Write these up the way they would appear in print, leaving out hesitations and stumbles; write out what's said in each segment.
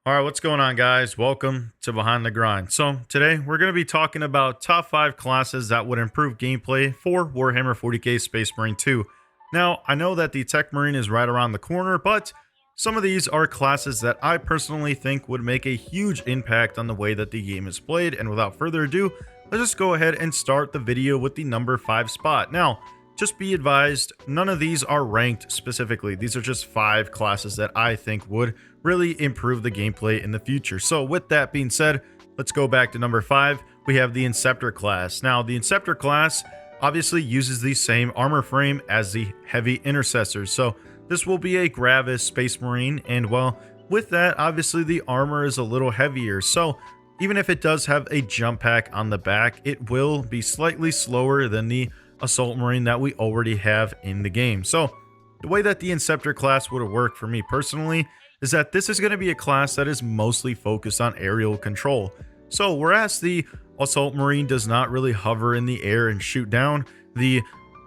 All right, what's going on, guys? Welcome to Behind the Grind. So, today we're going to be talking about top 5 classes that would improve gameplay for Warhammer 40k Space Marine 2. Now, I know that the Tech Marine is right around the corner, but some of these are classes that I personally think would make a huge impact on the way that the game is played. And without further ado, let's just go ahead and start the video with the number 5 spot. Now, just be advised, none of these are ranked specifically. These are just 5 classes that I think would really improve the gameplay in the future. So with that being said, let's go back to number 5. We have the Inceptor class. Now, the Inceptor class obviously uses the same armor frame as the Heavy Intercessors. So this will be a Gravis Space Marine, and well, with that, obviously the armor is a little heavier. So even if it does have a jump pack on the back, it will be slightly slower than the Assault Marine that we already have in the game. So the way that the Inceptor class would work for me personally is that this is going to be a class that is mostly focused on aerial control. So whereas the Assault Marine does not really hover in the air and shoot down, the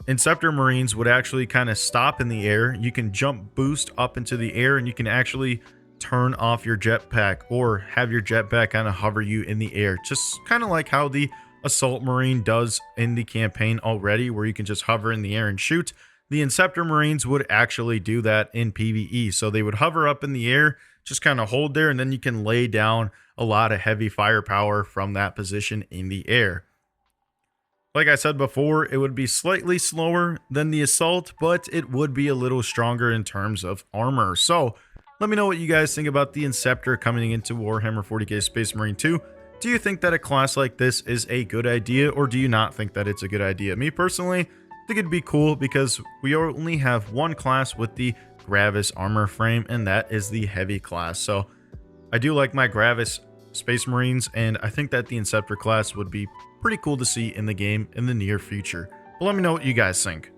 Inceptor Marines would actually kind of stop in the air. You can jump boost up into the air, and you can actually turn off your jetpack or have your jetpack kind of hover you in the air, just kind of like how the Assault Marine does in the campaign already, where you can just hover in the air and shoot. The Inceptor Marines would actually do that in PvE. So they would hover up in the air, just kind of hold there, and then you can lay down a lot of heavy firepower from that position in the air. Like I said before, it would be slightly slower than the Assault, but it would be a little stronger in terms of armor. So let me know what you guys think about the Inceptor coming into Warhammer 40k Space Marine 2. Do you think that a class like this is a good idea, or do you not think that it's a good idea? Me personally, I think it'd be cool because we only have one class with the Gravis armor frame, and that is the Heavy class. So I do like my Gravis Space Marines, and I think that the Inceptor class would be pretty cool to see in the game in the near future. But let me know what you guys think.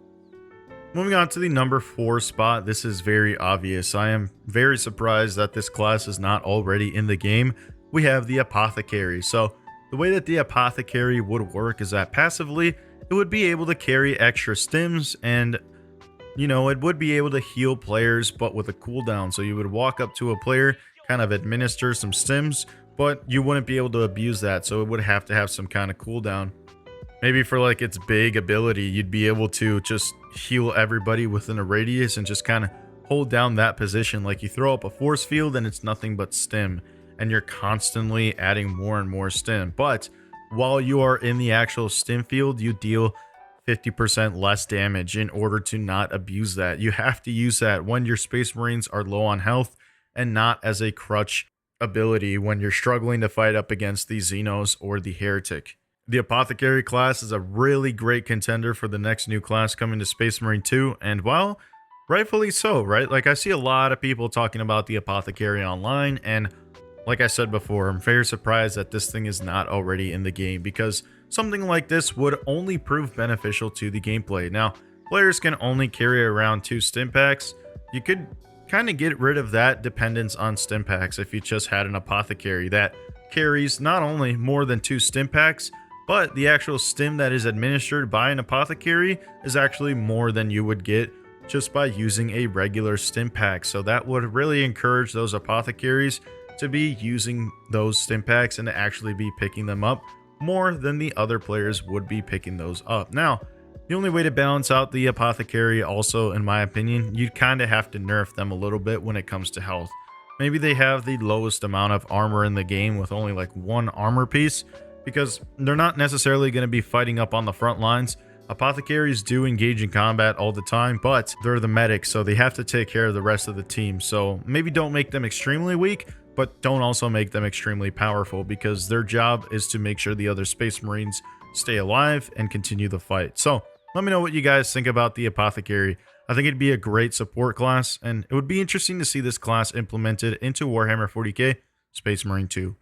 Moving on to the number 4 spot, this is very obvious. I am very surprised that this class is not already in the game. We have the Apothecary. So the way that the Apothecary would work is that passively it would be able to carry extra stims, and it would be able to heal players but with a cooldown. So you would walk up to a player, kind of administer some stims, but you wouldn't be able to abuse that, so it would have to have some kind of cooldown. Maybe for like its big ability, you'd be able to just heal everybody within a radius and just kind of hold down that position. Like you throw up a force field and it's nothing but stim, and you're constantly adding more and more stim. But while you are in the actual stim field, you deal 50% less damage in order to not abuse that. You have to use that when your Space Marines are low on health, and not as a crutch ability when you're struggling to fight up against the Xenos or the Heretic. The Apothecary class is a really great contender for the next new class coming to Space Marine 2, and well, rightfully so, right? Like I see a lot of people talking about the Apothecary online, and like I said before, I'm very surprised that this thing is not already in the game, because something like this would only prove beneficial to the gameplay. Now, players can only carry around 2 stim packs. You could kind of get rid of that dependence on stim packs if you just had an Apothecary that carries not only more than 2 stim packs, but the actual stim that is administered by an Apothecary is actually more than you would get just by using a regular stim pack. So that would really encourage those Apothecaries to be using those stim packs and to actually be picking them up more than the other players would be picking those up. Now, the only way to balance out the Apothecary also, in my opinion, you'd kind of have to nerf them a little bit when it comes to health. Maybe they have the lowest amount of armor in the game with only like 1 armor piece, because they're not necessarily going to be fighting up on the front lines. Apothecaries do engage in combat all the time, but they're the medics, so they have to take care of the rest of the team. So maybe don't make them extremely weak, but don't also make them extremely powerful, because their job is to make sure the other Space Marines stay alive and continue the fight. So let me know what you guys think about the Apothecary. I think it'd be a great support class, and it would be interesting to see this class implemented into Warhammer 40k Space Marine 2.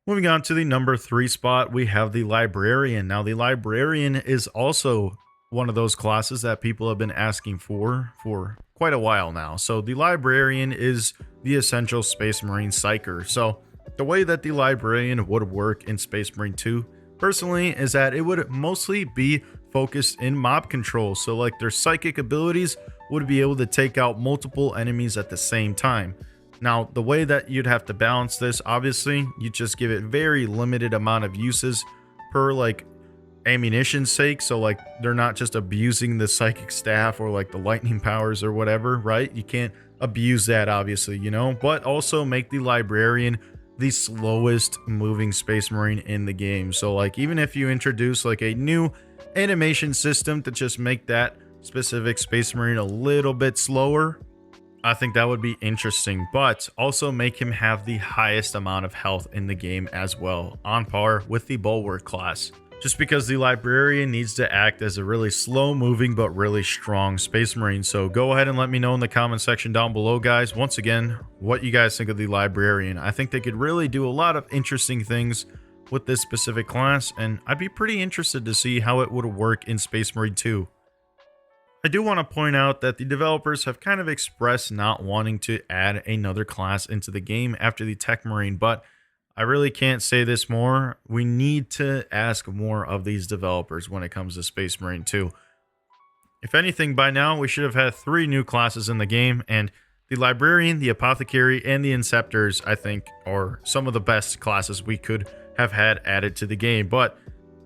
Moving on to the number 3 spot, we have the Librarian. Now, the Librarian is also one of those classes that people have been asking for quite a while now. So the Librarian is the essential Space Marine Psyker. So the way that the Librarian would work in Space Marine 2, personally, is that it would mostly be focused in mob control. So like their psychic abilities would be able to take out multiple enemies at the same time. Now, the way that you'd have to balance this, obviously, you just give it very limited amount of uses per like ammunition's sake. So like they're not just abusing the psychic staff or like the lightning powers or whatever, right? You can't abuse that, obviously, you know, but also make the librarian the slowest moving space marine in the game. So like even if you introduce like a new animation system to just make that specific space marine a little bit slower, I think that would be interesting, but also make him have the highest amount of health in the game as well, on par with the Bulwark class. Just because the librarian needs to act as a really slow moving but really strong space marine. So go ahead and let me know in the comment section down below, guys, once again, what you guys think of the librarian. I think they could really do a lot of interesting things with this specific class, and I'd be pretty interested to see how it would work in Space Marine 2. I do want to point out that the developers have kind of expressed not wanting to add another class into the game after the Tech Marine, but I really can't say this more. We need to ask more of these developers when it comes to Space Marine 2. If anything, by now we should have had 3 new classes in the game, and the Librarian, the Apothecary, and the Inceptors, I think, are some of the best classes we could have had added to the game. But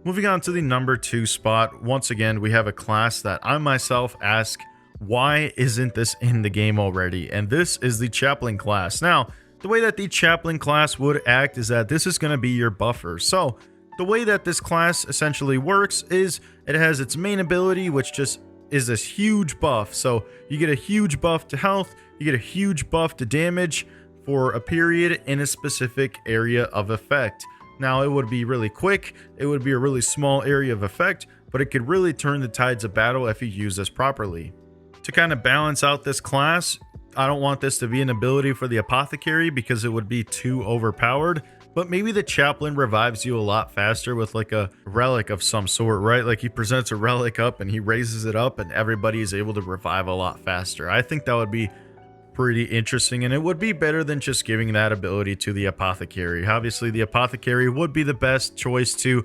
moving on to the number 2 spot, once again, we have a class that I myself ask, why isn't this in the game already? And this is the Chaplain class. Now, the way that the Chaplain class would act is that this is going to be your buffer. So the way that this class essentially works is it has its main ability, which just is this huge buff. So you get a huge buff to health, you get a huge buff to damage for a period in a specific area of effect. Now, it would be really quick, it would be a really small area of effect, but it could really turn the tides of battle if you use this properly. To kind of balance out this class, I don't want this to be an ability for the Apothecary because it would be too overpowered, but maybe the Chaplain revives you a lot faster with like a relic of some sort, right? Like he presents a relic up and he raises it up and everybody is able to revive a lot faster. I think that would be pretty interesting, and it would be better than just giving that ability to the Apothecary. Obviously, the Apothecary would be the best choice to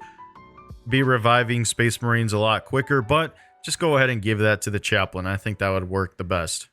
be reviving Space Marines a lot quicker, but just go ahead and give that to the Chaplain. I think that would work the best.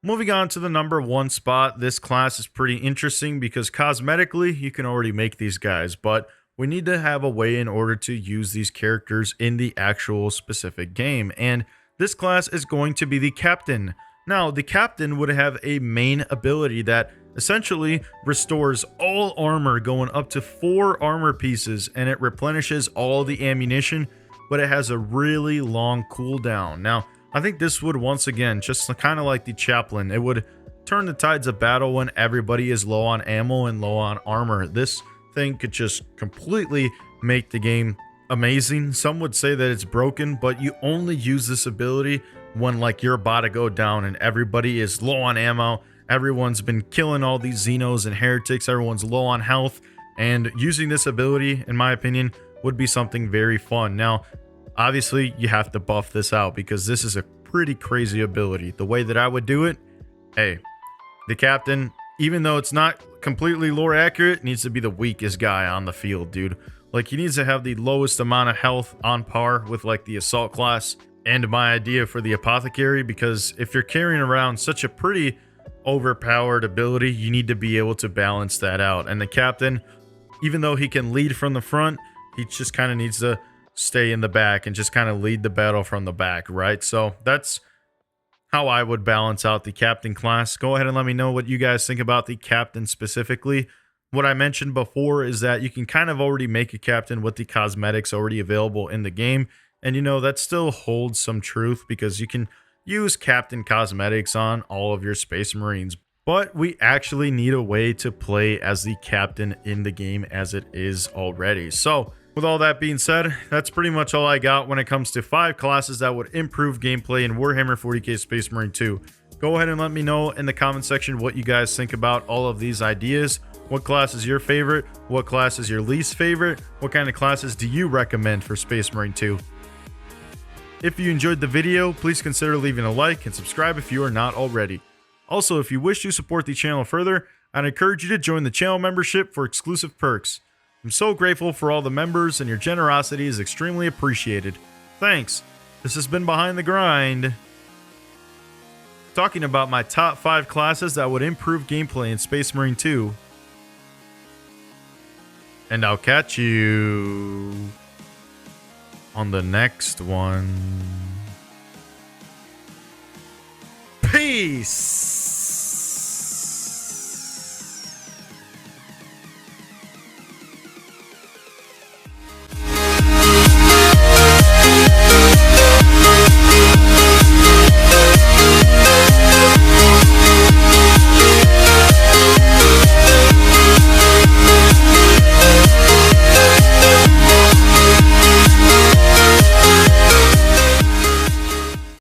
Moving on to the number 1 spot, this class is pretty interesting because cosmetically you can already make these guys, but we need to have a way in order to use these characters in the actual specific game, and this class is going to be the Captain. Now, the Captain would have a main ability that essentially restores all armor going up to 4 armor pieces, and it replenishes all the ammunition, but it has a really long cooldown. Now, I think this would, once again, just kind of like the Chaplain, it would turn the tides of battle when everybody is low on ammo and low on armor. This thing could just completely make the game amazing. Some would say that it's broken, but you only use this ability when like you're about to go down and everybody is low on ammo. Everyone's been killing all these Xenos and heretics. Everyone's low on health, and using this ability, in my opinion, would be something very fun. Now, obviously, you have to buff this out because this is a pretty crazy ability. The way that I would do it, hey, the Captain, even though it's not completely lore accurate, needs to be the weakest guy on the field, dude. Like, he needs to have the lowest amount of health on par with like the Assault class and my idea for the Apothecary, because if you're carrying around such a pretty overpowered ability, you need to be able to balance that out. And the Captain, even though he can lead from the front, he just kind of needs to stay in the back and just kind of lead the battle from the back, right? So that's how I would balance out the Captain class. Go ahead and let me know what you guys think about the Captain specifically. What I mentioned before is that you can kind of already make a Captain with the cosmetics already available in the game, and you know that still holds some truth because you can use Captain cosmetics on all of your Space Marines, but we actually need a way to play as the Captain in the game as it is already. So with all that being said, that's pretty much all I got when it comes to 5 classes that would improve gameplay in Warhammer 40k Space Marine 2. Go ahead and let me know in the comment section what you guys think about all of these ideas. What class is your favorite? What class is your least favorite? What kind of classes do you recommend for Space Marine 2? If you enjoyed the video, please consider leaving a like and subscribe if you are not already. Also, if you wish to support the channel further, I'd encourage you to join the channel membership for exclusive perks. I'm so grateful for all the members, and your generosity is extremely appreciated. Thanks. This has been Behind the Grind, talking about my top 5 classes that would improve gameplay in Space Marine 2. And I'll catch you on the next one. Peace!